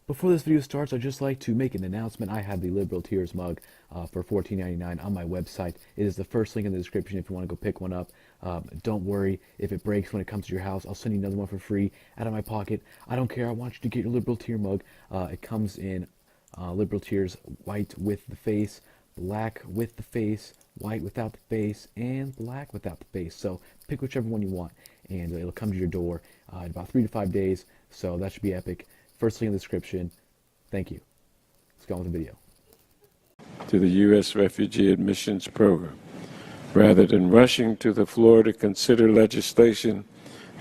Before this video starts, I'd just like to make an announcement. I have the Liberal Tears mug for $14.99 on my website. It is the first link in the description if you want to go pick one up. Don't worry if it breaks when it comes to your house. I'll send you another one for free out of my pocket. I don't care. I want you to get your Liberal Tear mug. It comes in Liberal Tears white with the face, black with the face, white without the face, and black without the face. So pick whichever one you want, and it'll come to your door in about 3 to 5 days. So that should be epic. First link in the description. Thank you. Let's go on with the video. To the U.S. Refugee Admissions Program. Rather than rushing to the floor to consider legislation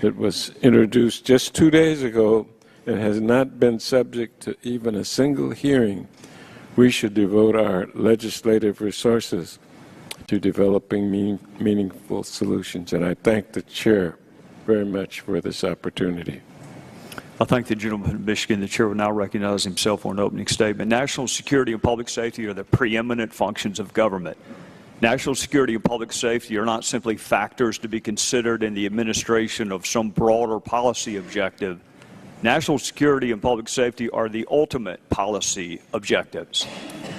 that was introduced just 2 days ago and has not been subject to even a single hearing, we should devote our legislative resources to developing meaningful solutions. And I thank the chair very much for this opportunity. I thank the gentleman from Michigan. The chair will now recognize himself for an opening statement. National security and public safety are the preeminent functions of government. National security and public safety are not simply factors to be considered in the administration of some broader policy objective. National security and public safety are the ultimate policy objectives.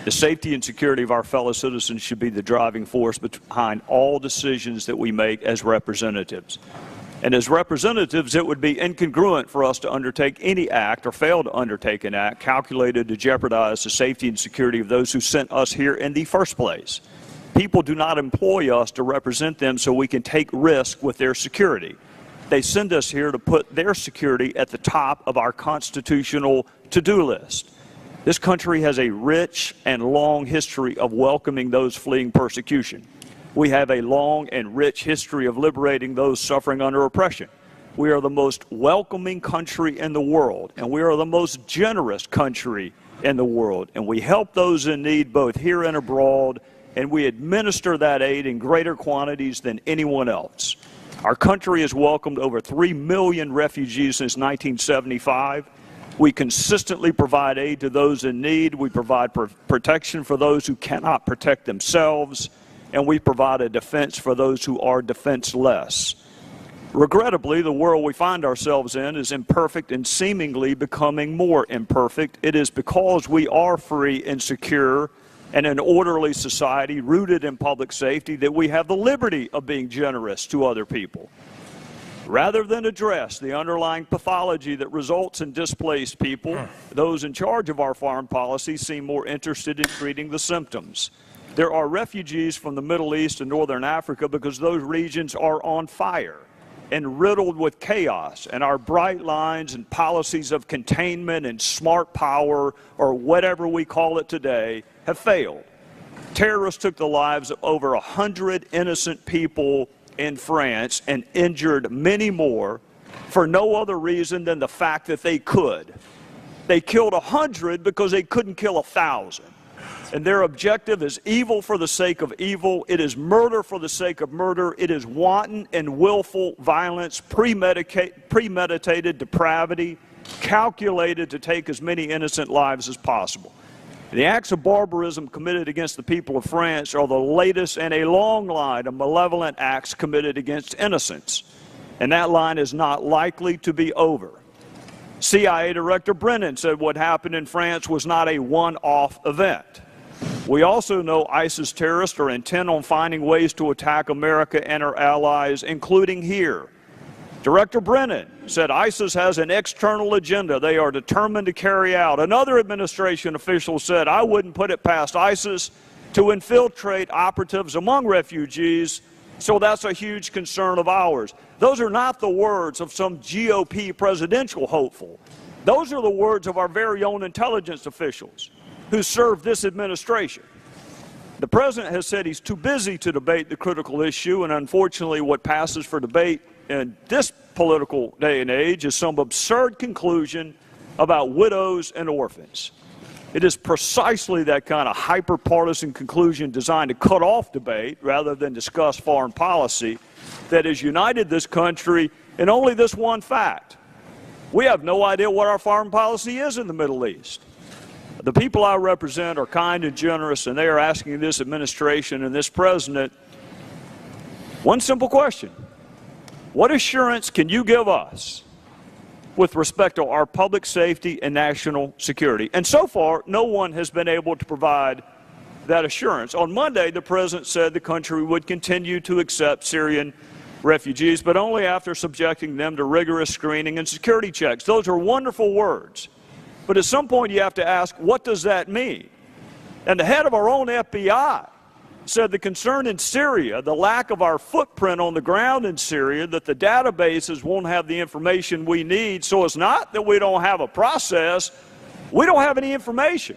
The safety and security of our fellow citizens should be the driving force behind all decisions that we make as representatives. And as representatives, it would be incongruent for us to undertake any act or fail to undertake an act calculated to jeopardize the safety and security of those who sent us here in the first place. People do not employ us to represent them so we can take risk with their security. They send us here to put their security at the top of our constitutional to-do list. This country has a rich and long history of welcoming those fleeing persecution. We have a long and rich history of liberating those suffering under oppression. We are the most welcoming country in the world, and we are the most generous country in the world. And we help those in need both here and abroad, and we administer that aid in greater quantities than anyone else. Our country has welcomed over 3 million refugees since 1975. We consistently provide aid to those in need. We provide protection for those who cannot protect themselves. And we provide a defense for those who are defenseless. Regrettably, the world we find ourselves in is imperfect and seemingly becoming more imperfect. It is because we are free and secure and an orderly society rooted in public safety that we have the liberty of being generous to other people. Rather than address the underlying pathology that results in displaced people, those in charge of our foreign policy seem more interested in treating the symptoms. There are refugees from the Middle East and Northern Africa because those regions are on fire and riddled with chaos, and our bright lines and policies of containment and smart power, or whatever we call it today, have failed. Terrorists took the lives of over 100 innocent people in France and injured many more for no other reason than the fact that they could. They killed 100 because they couldn't kill 1,000. And their objective is evil for the sake of evil. It is murder for the sake of murder. It is wanton and willful violence, premeditated depravity, calculated to take as many innocent lives as possible. The acts of barbarism committed against the people of France are the latest in a long line of malevolent acts committed against innocents. And that line is not likely to be over. CIA Director Brennan said what happened in France was not a one-off event. We also know ISIS terrorists are intent on finding ways to attack America and our allies, including here. Director Brennan said ISIS has an external agenda they are determined to carry out. Another administration official said, I wouldn't put it past ISIS to infiltrate operatives among refugees, so that's a huge concern of ours. Those are not the words of some GOP presidential hopeful. Those are the words of our very own intelligence officials who serve this administration. The president has said he's too busy to debate the critical issue, and unfortunately what passes for debate in this political day and age is some absurd conclusion about widows and orphans. It is precisely that kind of hyper-partisan conclusion designed to cut off debate rather than discuss foreign policy that has united this country in only this one fact. We have no idea what our foreign policy is in the Middle East. The people I represent are kind and generous, and they are asking this administration and this president one simple question. What assurance can you give us with respect to our public safety and national security. And so far, no one has been able to provide that assurance. On Monday, the president said the country would continue to accept Syrian refugees, but only after subjecting them to rigorous screening and security checks. Those are wonderful words. But at some point, you have to ask, what does that mean? And the head of our own FBI said the concern in Syria, the lack of our footprint on the ground in Syria, that the databases won't have the information we need. So it's not that we don't have a process, we don't have any information.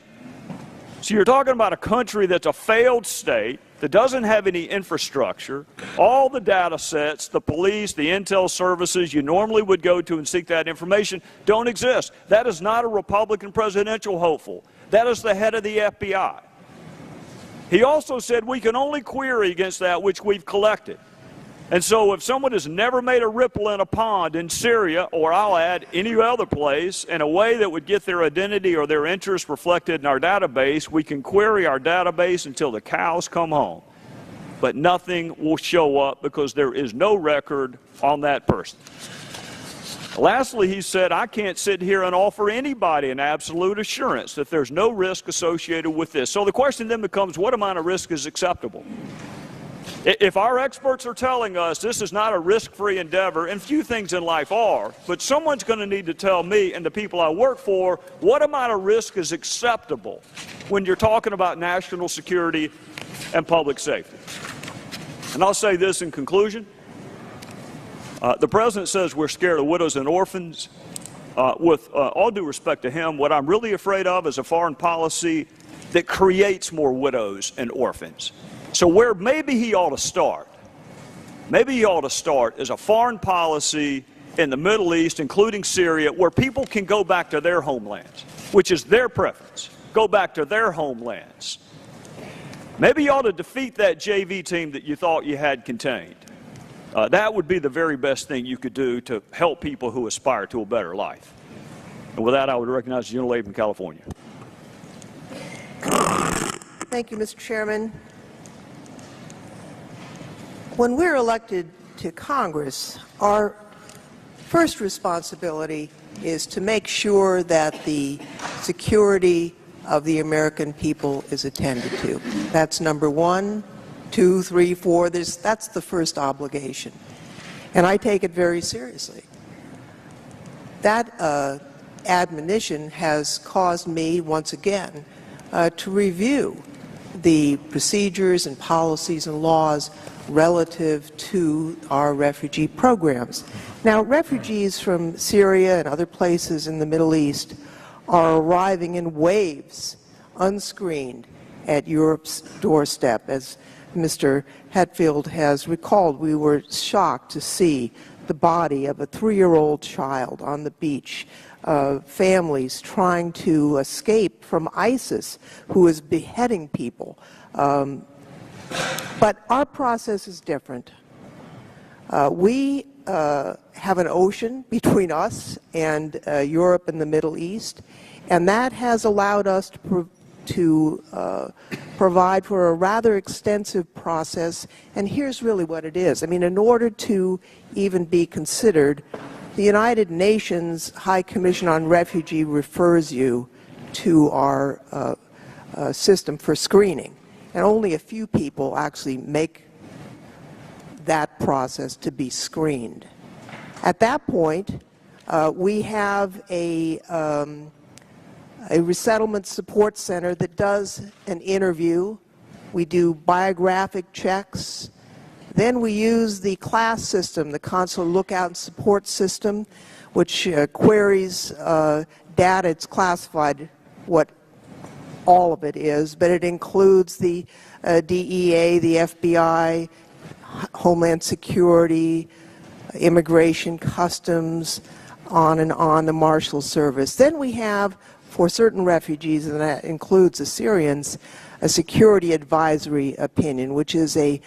So you're talking about a country that's a failed state, that doesn't have any infrastructure. All the data sets, the police, the intel services you normally would go to and seek that information don't exist. That is not a Republican presidential hopeful. That is the head of the FBI. He also said we can only query against that which we've collected. And so if someone has never made a ripple in a pond in Syria, or I'll add any other place, in a way that would get their identity or their interest reflected in our database, we can query our database until the cows come home. But nothing will show up because there is no record on that person. Lastly, he said, I can't sit here and offer anybody an absolute assurance that there's no risk associated with this. So the question then becomes, what amount of risk is acceptable? If our experts are telling us this is not a risk-free endeavor, and few things in life are, but someone's going to need to tell me and the people I work for what amount of risk is acceptable when you're talking about national security and public safety. And I'll say this in conclusion. The president says we're scared of widows and orphans. With all due respect to him, what I'm really afraid of is a foreign policy that creates more widows and orphans. So where maybe he ought to start is a foreign policy in the Middle East, including Syria, where people can go back to their homelands, which is their preference, go back to their homelands. Maybe you ought to defeat that JV team that you thought you had contained. That would be the very best thing you could do to help people who aspire to a better life. And with that, I would recognize the gentlelady from California. Thank you, Mr. Chairman. When we're elected to Congress, our first responsibility is to make sure that the security of the American people is attended to. That's number 1, 2, 3, 4. That's the first obligation. And I take it very seriously. That admonition has caused me, once again, to review the procedures and policies and laws relative to our refugee programs. Now, refugees from Syria and other places in the Middle East are arriving in waves, unscreened, at Europe's doorstep. As Mr. Hetfield has recalled, we were shocked to see the body of a 3-year-old child on the beach, families trying to escape from ISIS, who is beheading people. But our process is different. We have an ocean between us and Europe and the Middle East, and that has allowed us to provide for a rather extensive process. And here's really what it is. I mean, in order to even be considered, the United Nations High Commission on Refugee refers you to our system for screening. And only a few people actually make that process to be screened. At that point, we have a resettlement support center that does an interview. We do biographic checks. Then we use the CLASS system, the Consular Lookout and Support System, which queries data. It's classified what all of it is, but it includes the DEA, the FBI, Homeland Security, Immigration, Customs, on and on, the Marshal Service. Then we have, for certain refugees, and that includes the Syrians, a security advisory opinion, which is a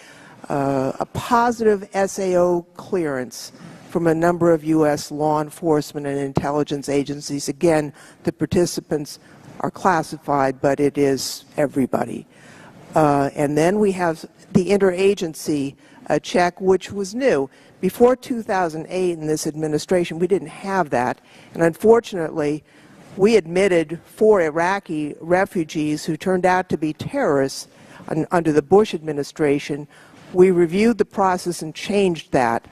positive SAO clearance from a number of U.S. law enforcement and intelligence agencies. Again, the participants are classified, but it is everybody. And then we have the interagency check, which was new. Before 2008 in this administration, we didn't have that. And unfortunately, we admitted 4 Iraqi refugees who turned out to be terrorists under the Bush administration. We reviewed the process and changed that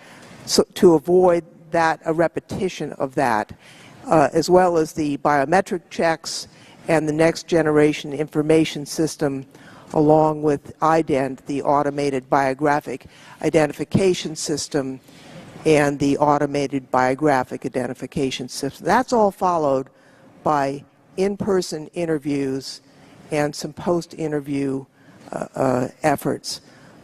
to avoid a repetition of that, as well as the biometric checks and the next generation information system, along with IDENT, the automated biographic identification system, and the automated biographic identification system. That's all followed by in-person interviews and some post-interview efforts.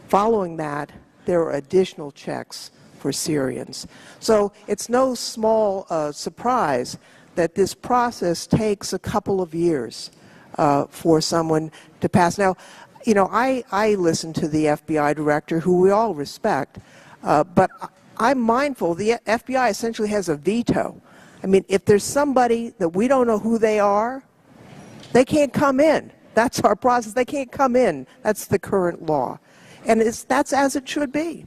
Following that, there are additional checks for Syrians. So it's no small surprise that this process takes a couple of years for someone to pass. Now, you know, I listen to the FBI director, who we all respect, but I'm mindful the FBI essentially has a veto. I mean, if there's somebody that we don't know who they are, they can't come in. That's our process. They can't come in. That's the current law. And that's as it should be.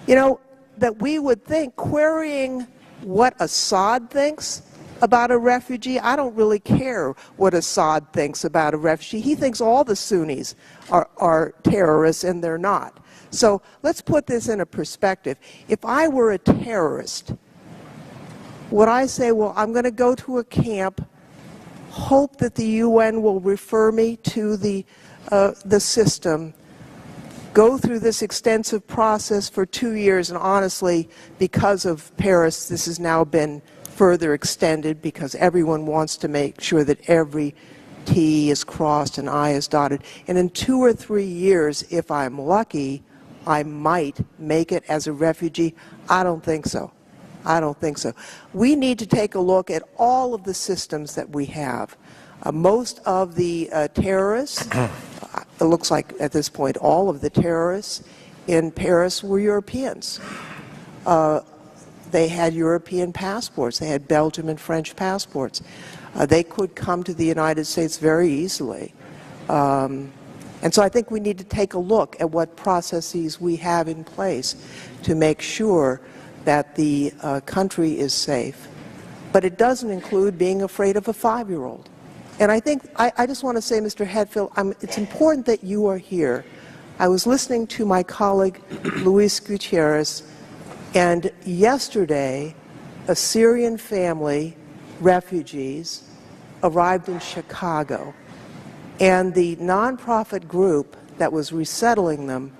You know, that we would think querying what Assad thinks about a refugee, I don't really care what Assad thinks about a refugee. He thinks all the Sunnis are terrorists, and they're not. So let's put this in a perspective. If I were a terrorist, would I say, well, I'm going to go to a camp, hope that the UN will refer me to the system, go through this extensive process for 2 years, and honestly, because of Paris, this has now been further extended because everyone wants to make sure that every T is crossed and I is dotted. And in 2 or 3 years, if I'm lucky, I might make it as a refugee. I don't think so. I don't think so. We need to take a look at all of the systems that we have. Most of the terrorists, it looks like at this point all of the terrorists in Paris were Europeans. They had European passports. They had Belgian and French passports. They could come to the United States very easily. And so I think we need to take a look at what processes we have in place to make sure that the country is safe. But it doesn't include being afraid of a 5-year-old. And I think, I just want to say, Mr. Hetfield, it's important that you are here. I was listening to my colleague, Luis Gutierrez, and yesterday, a Syrian family, refugees, arrived in Chicago. And the nonprofit group that was resettling them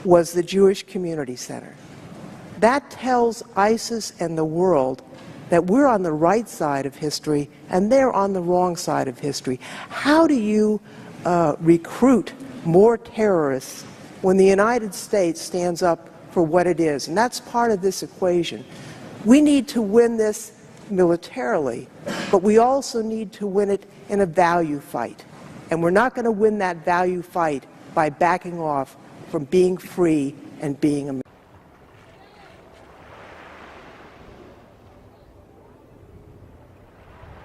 was the Jewish Community Center. That tells ISIS and the world that we're on the right side of history and they're on the wrong side of history. How do you recruit more terrorists when the United States stands up for what it is? And that's part of this equation. We need to win this militarily, but we also need to win it in a value fight. And we're not going to win that value fight by backing off from being free and being American.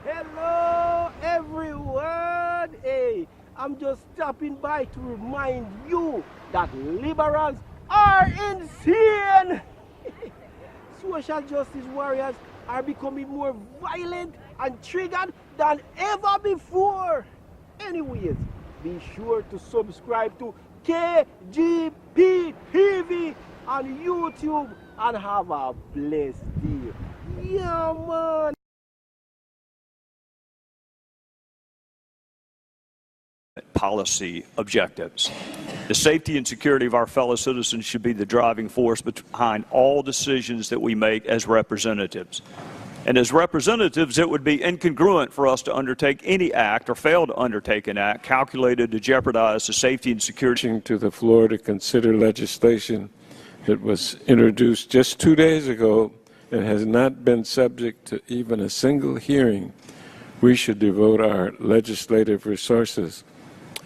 Hello, everyone. Hey, I'm just stopping by to remind you that liberals are insane. Social justice warriors are becoming more violent and triggered than ever before. Anyways, be sure to subscribe to KGP TV on YouTube and have a blessed day. Yeah, man. Policy objectives. The safety and security of our fellow citizens should be the driving force behind all decisions that we make as representatives. And as representatives, it would be incongruent for us to undertake any act or fail to undertake an act calculated to jeopardize the safety and security. To the floor to consider legislation that was introduced just 2 days ago and has not been subject to even a single hearing. We should devote our legislative resources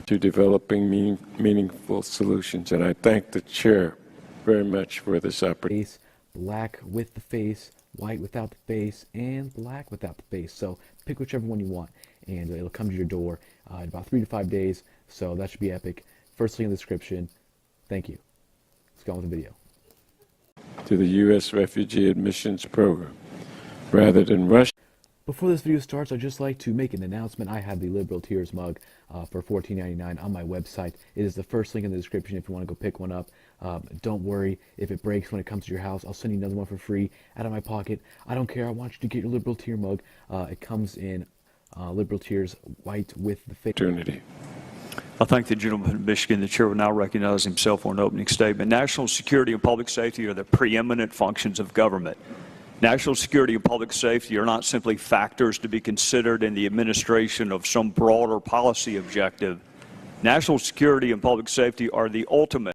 to developing meaningful solutions. And I thank the chair very much for this opportunity. Black with the face, white without the face, and black without the face. So pick whichever one you want, and it'll come to your door in about 3 to 5 days. So that should be epic. First link in the description. Thank you. Let's go on with the video. to the U.S. Refugee Admissions Program, rather than rushing. Before this video starts, I'd just like to make an announcement. I have the Liberal Tears mug for $14.99 on my website. It is the first link in the description if you want to go pick one up. Don't worry if it breaks when it comes to your house. I'll send you another one for free out of my pocket. I don't care. I want you to get your Liberal Tear mug. It comes in Liberal Tears white with the fake. Opportunity. I thank the gentleman from Michigan. The chair will now recognize himself for an opening statement. National security and public safety are the preeminent functions of government. National security and public safety are not simply factors to be considered in the administration of some broader policy objective. National security and public safety are the ultimate